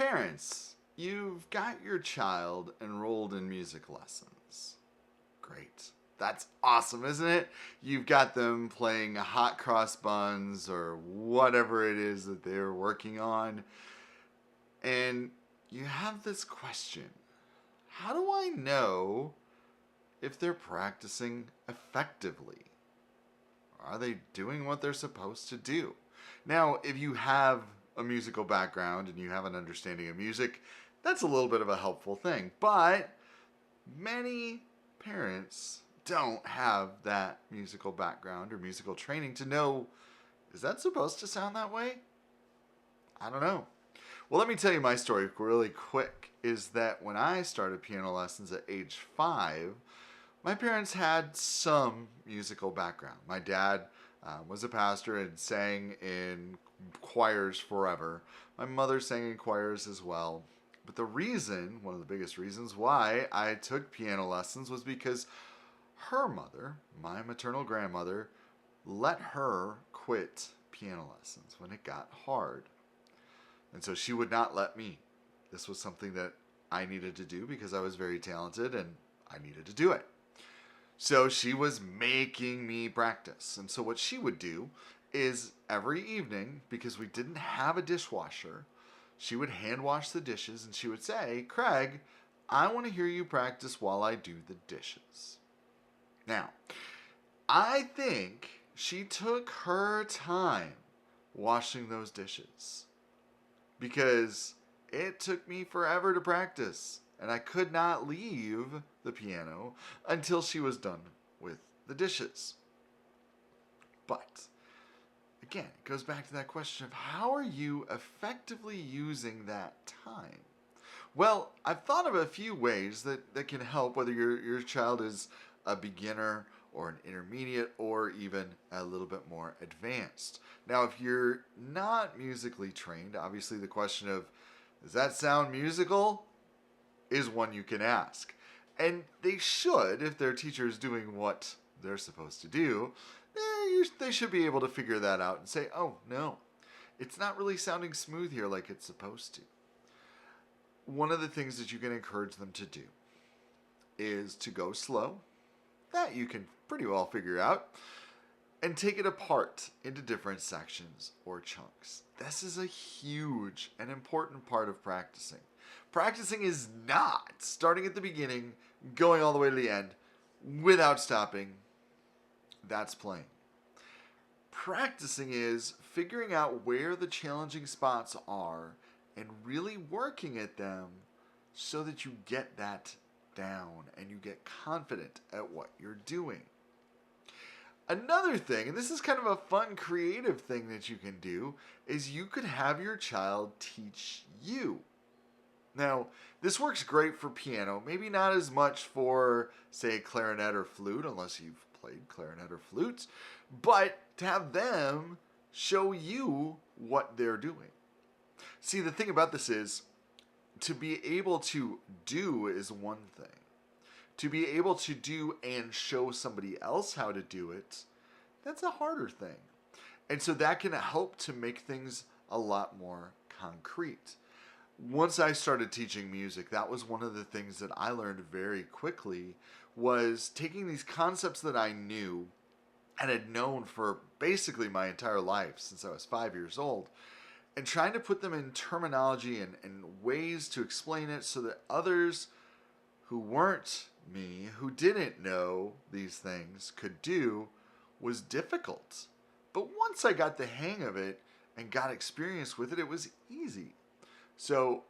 Parents, you've got your child enrolled in music lessons. Great. That's awesome, isn't it? You've got them playing hot cross buns or whatever it is that they're working on. And you have this question: how do I know if they're practicing effectively? Are they doing what they're supposed to do? Now, if you have a musical background and you have an understanding of music, that's a little bit of a helpful thing. But many parents don't have that musical background or musical training to know, is that supposed to sound that way? I don't know. Well, let me tell you my story really quick. Is that when I started piano lessons at age 5, my parents had some musical background. My dad was a pastor and sang in choirs forever. My mother sang in choirs as well. But the reason, one of the biggest reasons why I took piano lessons was because her mother, my maternal grandmother, let her quit piano lessons when it got hard. And so she would not let me. This was something that I needed to do because I was very talented and I needed to do it. So she was making me practice. And so what she would do is every evening, because we didn't have a dishwasher, she would hand wash the dishes and she would say, Craig, I want to hear you practice while I do the dishes. Now, I think she took her time washing those dishes because it took me forever to practice and I could not leave the piano until she was done with the dishes. But again, it goes back to that question of how are you effectively using that time? Well, I've thought of a few ways that can help, whether your child is a beginner or an intermediate or even a little bit more advanced. Now, if you're not musically trained, obviously the question of, does that sound musical, is one you can ask. And they should, if their teacher is doing what they're supposed to do, they should be able to figure that out and say, oh, no, it's not really sounding smooth here like it's supposed to. One of the things that you can encourage them to do is to go slow. That you can pretty well figure out. And take it apart into different sections or chunks. This is a huge and important part of practicing. Practicing is not starting at the beginning, going all the way to the end, without stopping. That's playing. Practicing is figuring out where the challenging spots are and really working at them so that you get that down and you get confident at what you're doing. Another thing, and this is kind of a fun, creative thing that you can do, is you could have your child teach you. Now, this works great for piano, maybe not as much for, say, clarinet or flute, unless you've played clarinet or flute, but to have them show you what they're doing. See, the thing about this is, to be able to do is one thing. To be able to do and show somebody else how to do it, that's a harder thing. And so that can help to make things a lot more concrete. Once I started teaching music, that was one of the things that I learned very quickly, was taking these concepts that I knew and had known for basically my entire life since I was 5 years old, and trying to put them in terminology and ways to explain it so that others who weren't me, who didn't know these things, could do, was difficult. But once I got the hang of it and got experience with it, it was easy. So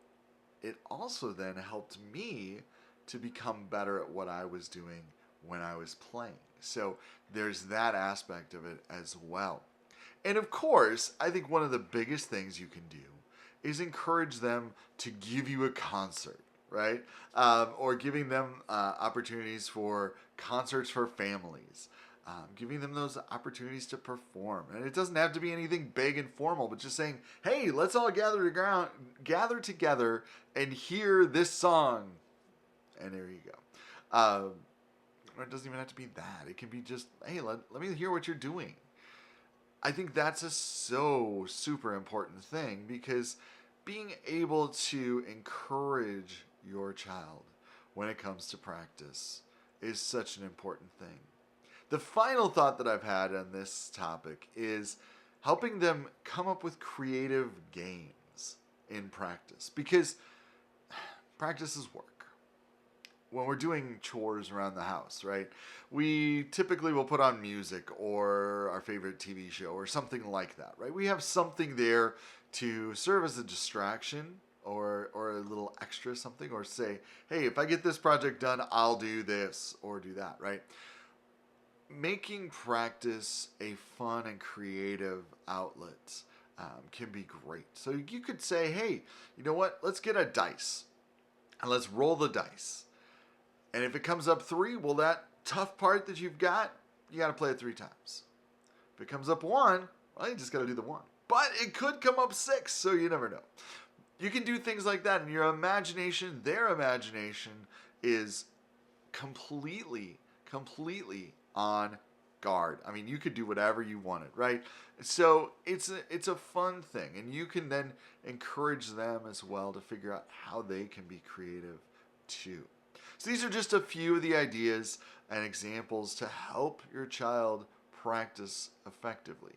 it also then helped me to become better at what I was doing when I was playing. So there's that aspect of it as well. And of course, I think one of the biggest things you can do is encourage them to give you a concert, right? Or giving them opportunities for concerts for families. Giving them those opportunities to perform. And it doesn't have to be anything big and formal, but just saying, hey, let's all gather together and hear this song. And there you go. Or it doesn't even have to be that. It can be just, hey, let me hear what you're doing. I think that's a super important thing, because being able to encourage your child when it comes to practice is such an important thing. The final thought that I've had on this topic is helping them come up with creative games in practice, because practice is work. When we're doing chores around the house, right, we typically will put on music or our favorite TV show or something like that, right? We have something there to serve as a distraction or a little extra something, or say, hey, if I get this project done, I'll do this or do that, right? Making practice a fun and creative outlet can be great. So you could say, hey, you know what? Let's get a dice and let's roll the dice. And if it comes up 3, well, that tough part that you've got, you got to play it 3 times. If it comes up 1, well, you just got to do the 1. But it could come up 6, so you never know. You can do things like that, and your imagination, their imagination, is completely on guard. I mean, you could do whatever you wanted, right? So it's a fun thing, and you can then encourage them as well to figure out how they can be creative too. So these are just a few of the ideas and examples to help your child practice effectively.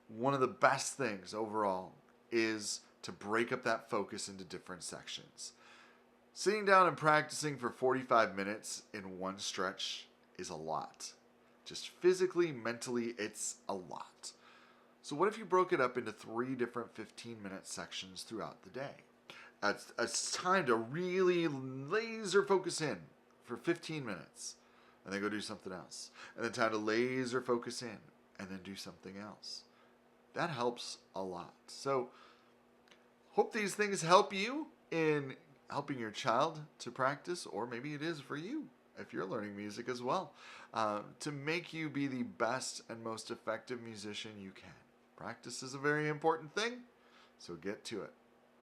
One of the best things overall is to break up that focus into different sections. Sitting down and practicing for 45 minutes in one stretch is a lot. Just physically, mentally, it's a lot. So what if you broke it up into 3 different 15-minute sections throughout the day? It's time to really laser focus in for 15 minutes and then go do something else. And then time to laser focus in and then do something else. That helps a lot. So hope these things help you in helping your child to practice, or maybe it is for you if you're learning music as well, to make you be the best and most effective musician you can. Practice is a very important thing, so get to it.